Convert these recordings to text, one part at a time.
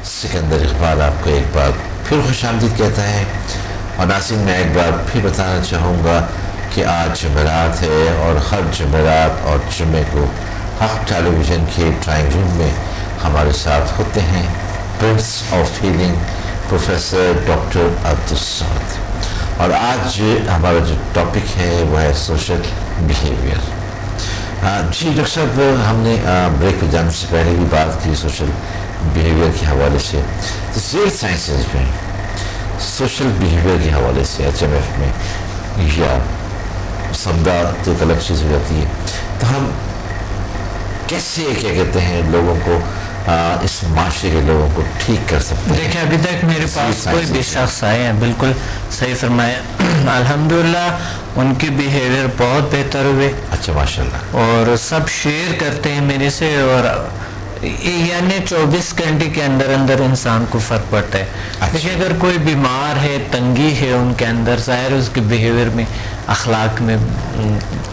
سکندر اقبال آپ کو ایک بار پھر خوش آمدید کہتا ہے. اور ناظرین میں ایک بار پھر بتانا چاہوں گا کہ آج جمعرات ہے اور ہر جمعرات اور جمعے کو حق ٹیلی ویژن کے ڈرائنگ روم میں ہمارے ساتھ ہوتے ہیں prince of healing professor doctor Abdus Samad. اور آج ہمارا جو ٹاپک ہے وہ ہے سوشل بیہیویئر. جی ڈاکٹر صاحب، ہم نے بریک پہ جانے سے پہلے بھی بات کی سوشل بیہیویئر کے حوالے سے. سوشل سائنسز میں سوشل بیہیویئر کے حوالے سے ایچ ایم ایف میں یا سمدہ تو ایک الگ چیز ہو جاتی ہے، تو ہم کیسے کیا کہتے ہیں لوگوں کو اس معاشرے کے لوگوں کو ٹھیک کر سکتے ہیں؟ دیکھیں ابھی تک میرے پاس کوئی بھی شخص آئے ہیں، بالکل صحیح فرمایا، الحمدللہ ان کی بیہیویئر بہت بہتر ہوئے. اچھا ماشاء اللہ. اور سب شیئر کرتے ہیں میرے سے، اور یعنی 24 گھنٹے کے اندر اندر انسان کو فرق پڑتا ہے. دیکھیں اگر کوئی بیمار ہے، تنگی ہے ان کے اندر، ظاہر اس کے بیہیویئر میں اخلاق میں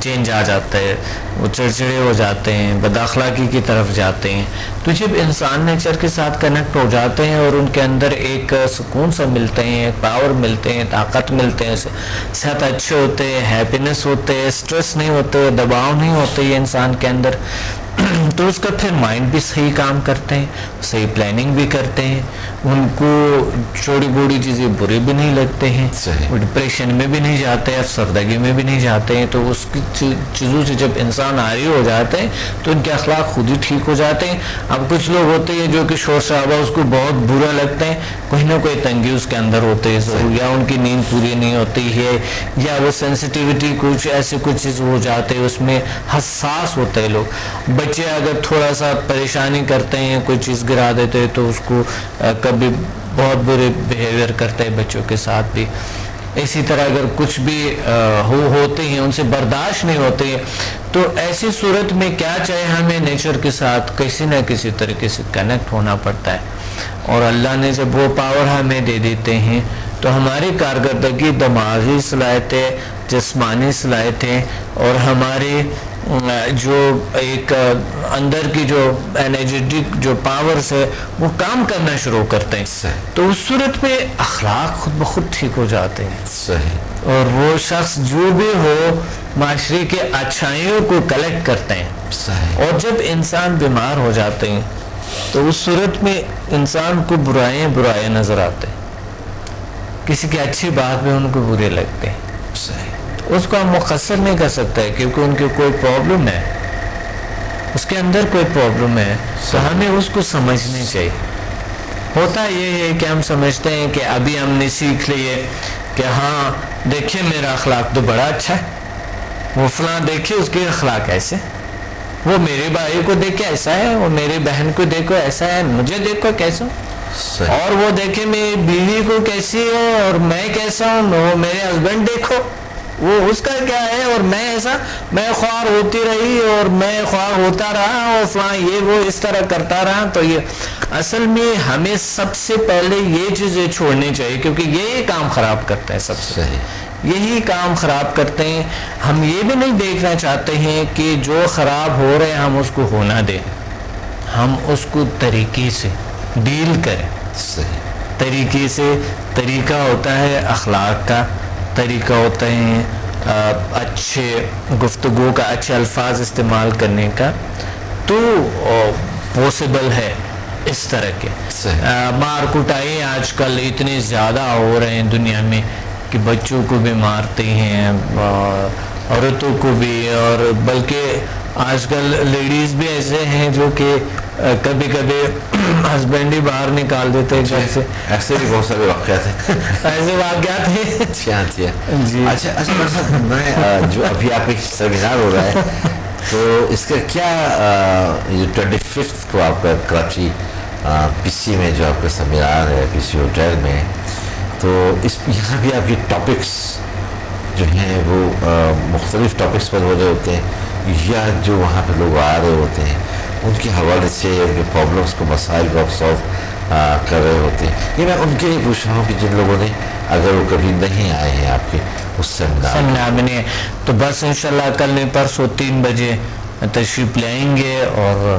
چینج آ جاتا ہے، وہ چڑچڑے ہو جاتے ہیں، بد اخلاقی کی طرف جاتے ہیں. تو جب انسان نیچر کے ساتھ کنیکٹ ہو جاتے ہیں اور ان کے اندر ایک سکون سا ملتے ہیں، پاور ملتے ہیں، طاقت ملتے ہیں، صحت اچھے ہوتے ہیں، ہیپینس ہوتے ہیں، اسٹریس نہیں ہوتے، دباؤ نہیں ہوتے یہ انسان کے اندر، تو اس کا پھر مائنڈ بھی صحیح کام کرتے ہیں، صحیح پلاننگ بھی کرتے ہیں، ان کو چھوٹی بوڑی چیزیں برے بھی نہیں لگتے ہیں، وہ ڈپریشن میں بھی نہیں جاتے، افسردگی میں بھی نہیں جاتے ہیں. تو اس کی چیزوں سے جب انسان عاری ہو جاتے ہیں تو ان کے اخلاق خود ہی ٹھیک ہو جاتے ہیں. اب کچھ لوگ ہوتے ہیں جو کہ شور شرابہ اس کو بہت برا لگتا ہے، کوئی نہ کوئی تنگی اس کے اندر ہوتے ہیں ضرور، یا ان کی نیند پوری نہیں ہوتی ہے، یا وہ سینسٹیوٹی کچھ ایسے کچھ چیز ہو جاتے ہیں، اس میں حساس ہوتے ہیں لوگ. بچے اگر تھوڑا سا پریشانی کرتے ہیں، کوئی چیز گرا دیتے ہیں تو اس کو کبھی بہت برے بیہیویئر کرتے ہیں بچوں کے ساتھ بھی. اسی طرح اگر کچھ بھی ہوتے ہیں ان سے برداشت نہیں ہوتے، تو ایسی صورت میں کیا چاہے ہمیں نیچر کے ساتھ کسی نہ کسی طریقے سے کنیکٹ ہونا پڑتا ہے. اور اللہ نے جب وہ پاور ہمیں دے دیتے ہیں تو ہماری کارکردگی، دماغی صلاحیتیں، جسمانی صلاحیتیں اور ہمارے جو ایک اندر کی جو انرجیٹک جو پاورز ہے وہ کام کرنا شروع کرتے ہیں. تو اس صورت میں اخلاق خود بخود ٹھیک ہو جاتے ہیں. صحیح. اور وہ شخص جو بھی ہو معاشرے کے اچھائیوں کو کلیکٹ کرتے ہیں. صحیح. اور جب انسان بیمار ہو جاتے ہیں تو اس صورت میں انسان کو برائیں نظر آتے ہیں، کسی کی اچھی بات بھی ان کو برے لگتے ہیں. صحیح. اس کو ہم مقصر نہیں کر سکتے کیونکہ ان کی کوئی پرابلم ہے، اس کے اندر کوئی پرابلم ہے، تو ہمیں اس کو سمجھنی چاہیے. ہوتا یہ ہے کہ ہم سمجھتے ہیں کہ ابھی ہم نے سیکھ لیے کہ ہاں دیکھیں میرا اخلاق تو بڑا اچھا ہے، وہ فلاں دیکھیں اس کے اخلاق ایسے، وہ میرے بھائی کو دیکھے ایسا ہے، وہ میری بہن کو دیکھو ایسا ہے، مجھے دیکھو کیسا، اور وہ دیکھے میری بیوی کو کیسی ہے اور میں کیسا ہوں، وہ میرے ہسبینڈ دیکھو وہ اس کا کیا ہے اور میں ایسا، میں خوار ہوتی رہی اور میں خوار ہوتا رہا اور فلاں یہ وہ اس طرح کرتا رہا. تو یہ اصل میں ہمیں سب سے پہلے یہ چیزیں چھوڑنی چاہیے کیونکہ یہی کام خراب کرتا ہے، سب سے یہی کام خراب کرتے ہیں. ہم یہ بھی نہیں دیکھنا چاہتے ہیں کہ جو خراب ہو رہے ہیں ہم اس کو ہونا دیں، ہم اس کو طریقے سے ڈیل کریں. طریقے سے، طریقہ ہوتا ہے اخلاق کا، طریقہ ہوتا ہے اچھے گفتگو کا، اچھے الفاظ استعمال کرنے کا. تو پوسیبل ہے اس طرح کے. مار کٹائی آج کل اتنے زیادہ ہو رہے ہیں دنیا میں کہ بچوں کو بھی مارتے ہیں، عورتوں کو بھی، اور بلکہ آج کل لیڈیز بھی ایسے ہیں جو کہ کبھی کبھی ہسبینڈ ہی باہر نکال دیتے ہیں گھر سے. ایسے بھی بہت سارے واقعات ہیں، ایسے واقعات ہیں. جی. اچھا میں جو ابھی آپ ایک سیمینار ہو رہا ہے تو اس کا کیا یہ 25 کو آپ کا کراچی پی سی میں جو آپ کا سیمینار ہے پی سی ہوٹل میں، تو اس یہاں بھی آپ کے ٹاپکس جو ہیں وہ مختلف ٹاپکس پر ہو رہے ہوتے ہیں، یا جو وہاں پہ لوگ آ رہے ہوتے ہیں ان کے حوالے سے ان کے پرابلمس کو، مسائل کو آپ سالو کر رہے ہوتے ہیں. یہ میں ان کے لیے پوچھ رہا ہوں کہ جن لوگوں نے اگر وہ کبھی نہیں آئے ہیں آپ کے اس سیمینار میں نہیں، تو بس انشاءاللہ کل پرسوں 3 بجے تشریف لائیں گے اور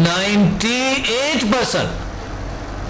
98%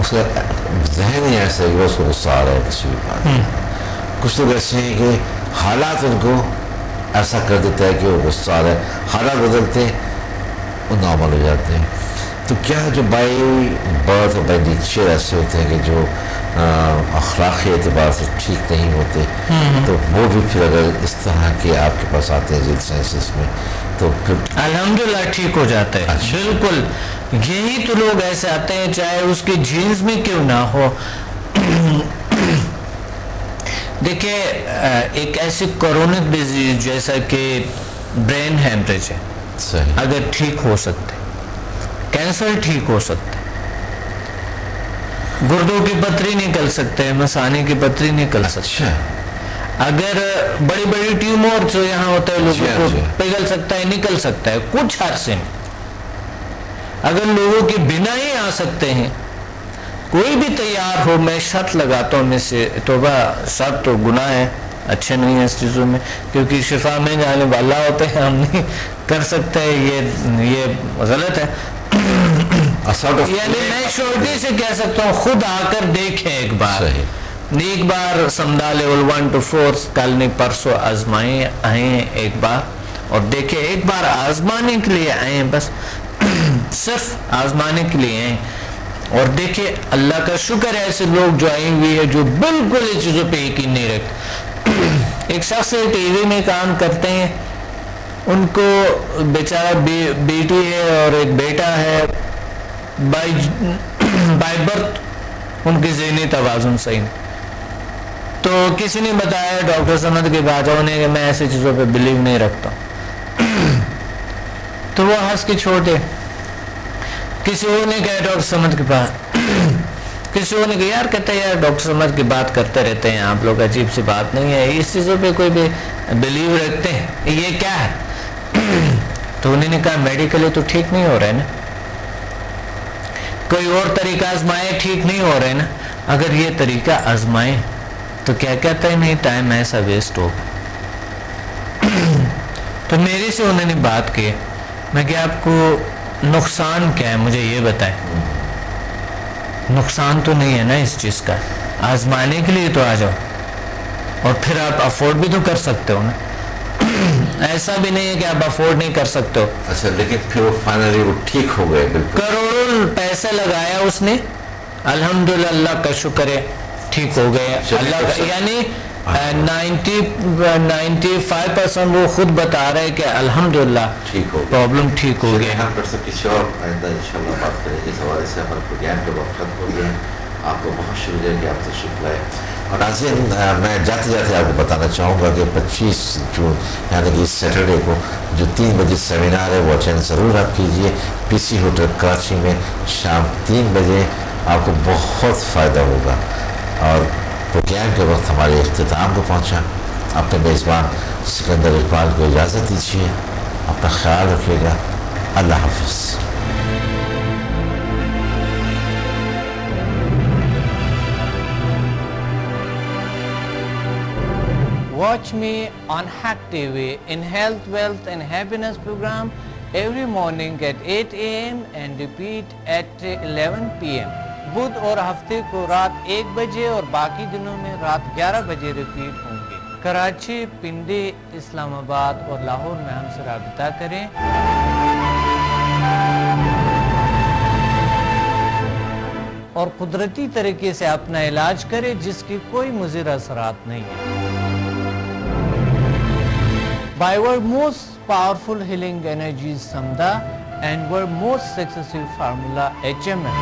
اس کا ذہن ہی ایسا ہے کہ اس کو غصہ آ رہا ہے کسی بھی بات. کچھ لوگ ایسے ہیں کہ حالات ان کو ایسا کر دیتا ہے کہ وہ غصہ آ رہا ہے, حالات بدلتے ہیں وہ نارمل ہو جاتے ہیں. تو کیا جو بائی برتھ اور بائی نیچر ایسے ہوتے ہیں کہ جو اخلاقی اعتبار سے ٹھیک نہیں ہوتے, تو وہ بھی پھر اگر اس طرح کے آپ کے پاس آتے ہیں ضد سائنسز میں تو پھر الحمدللہ ٹھیک ہو جاتے ہیں. بالکل یہی تو لوگ ایسے آتے ہیں چاہے اس کی جینز میں کیوں نہ ہو. دیکھیں ایک ایسی کرونک ڈیزیز جیسا کہ برین ہیمریج ہے, صحیح اگر ٹھیک ہو سکتے, کینسر ٹھیک ہو سکتے, گردوں کی پتھری نکل سکتے ہیں, مثانے کی پتھری نکل سکتے ہیں, اگر بڑی بڑی ٹیومر جو یہاں ہوتا ہے لوگوں کو پگھل سکتا ہے, نکل سکتا ہے کچھ عرصے میں. اگر لوگوں کی بنا ہی آ سکتے ہیں, کوئی بھی تیار ہو, میں شرط لگاتا ہوں میں سے توبہ شرط تو گناہ ہے, اچھے نہیں ہیں اس چیزوں میں, کیونکہ شفا میں جانے والا ہوتے ہیں, ہم نہیں کر سکتے, یہ غلط ہے. یعنی میں شورٹی سے کہہ سکتا ہوں خود آ کر دیکھیں ایک بار سمدھا لیول 1 to 4 کل نہیں پرسوں آزمائیں آئیں ایک بار اور دیکھیں, ایک بار آزمانے کے لیے آئیں, بس صرف آزمانے کے لیے آئیں اور دیکھیں. اللہ کا شکر ہے ایسے لوگ جو آئے ہوئے ہیں جو بالکل اس چیزوں پہ یقین نہیں رکھتے. ایک شخص ٹی وی میں کام کرتے ہیں, ان کو بیچارہ بیٹی ہے اور ایک بیٹا ہے, بائی برتھ ان کی ذہنی توازن صحیح نہیں. تو کسی نے بتایا ڈاکٹر سمد کے بعد انہیں کہ میں ایسی چیزوں پہ بلیو نہیں رکھتا. تو وہ ہنس کے چھوڑ دے. کسی اور نے کہا ڈاکٹر سمد کے پاس, کسی اور نے کہا یار کہتا ہے یار ڈاکٹر سمد کی بات کرتے رہتے ہیں آپ لوگ, عجیب سی بات نہیں ہے, اس چیزوں پہ کوئی بھی بلیو رکھتے ہیں, یہ کیا ہے؟ تو انہوں نے کہا میڈیکلی تو ٹھیک نہیں ہو رہا ہے نا, کوئی اور طریقہ آزمائے ٹھیک نہیں ہو رہا ہے نا, اگر یہ طریقہ آزمائے تو کیا کہتا ہے نہیں ٹائم ایسا ویسٹ ہو. تو میرے سے انہوں نے بات کی, میں کہ آپ کو نقصان کیا ہے مجھے یہ بتائیں. نقصان تو نہیں ہے نا اس چیز کا, آزمانے کے لیے تو آ جاؤ اور پھر آپ افورڈ بھی تو کر سکتے ہو نا. ایسا بھی نہیں ہے کہ آپ افورڈ نہیں کر سکتے ہو. اچھا لیکن پھر وہ فائنلی وہ ٹھیک ہو گئے, بالکل کروڑوں پیسے لگایا اس نے, الحمدللہ اللہ کا شکر ہے ٹھیک ہو گئے. اللہ کا یعنی 95% وہ خود بتا رہے کہ الحمدللہ ٹھیک ہو پرابلم ٹھیک ہو گیا. ہم پر سے کسی اور آئندہ انشاءاللہ بات کریں گے اس حوالے سے. ہمارے پروگرام کا وقت ختم ہو گیا. آپ کو بہت شکریہ کہ آپ تشریف لائے. اور ناظرین میں جاتے جاتے آپ کو بتانا چاہوں گا کہ 25 جون یعنی کہ سیٹرڈے کو جو 3 بجے سیمینار ہے وہ اٹینڈ ضرور آپ کیجئے, پی سی ہوٹل کراچی میں شام 3 بجے. آپ کو بہت فائدہ ہوگا. اور پروگرام کے وقت ہمارے اختتام کو پہنچا. اپنے میزبان سکندر اقبال کو اجازت دیجیے, اپنا خیال رکھیے گا. اللہ حافظ. Watch me on Hack TV in Health, Wealth and Happiness program every morning at 8 a.m. and repeat at 11 p.m. بدھ اور ہفتے کو رات 1 بجے اور باقی دنوں میں رات 11 بجے ریپیٹ ہوں گے. کراچی, پنڈی, اسلام آباد اور لاہور میں ہم سے رابطہ کریں. اور قدرتی طریقے سے اپنا علاج کریں جس کی کوئی مضر اثرات نہیں ہے. By our most powerful healing energies Samdha and our most successful formula HMM.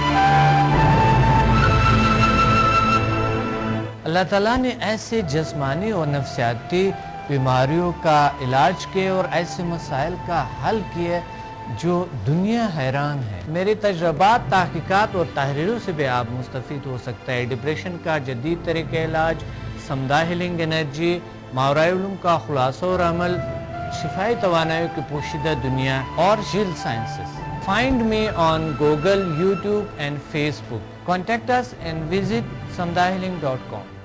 اللہ تعالیٰ نے ایسے جسمانی اور نفسیاتی بیماریوں کا علاج کیے اور ایسے مسائل کا حل کیے جو دنیا حیران ہے. میرے تجربات, تحقیقات اور تحریروں سے بھی آپ مستفید ہو سکتا ہے. ڈپریشن کا جدید طریقہ علاج, سمدھا ہیلنگ انرجی, ماورائے علوم کا خلاصہ اور عمل, شفائی توانائی کی پوشیدہ دنیا اور جیل sciences. Find me on Google, YouTube and Facebook. Contact us and visit samdhahealing.com.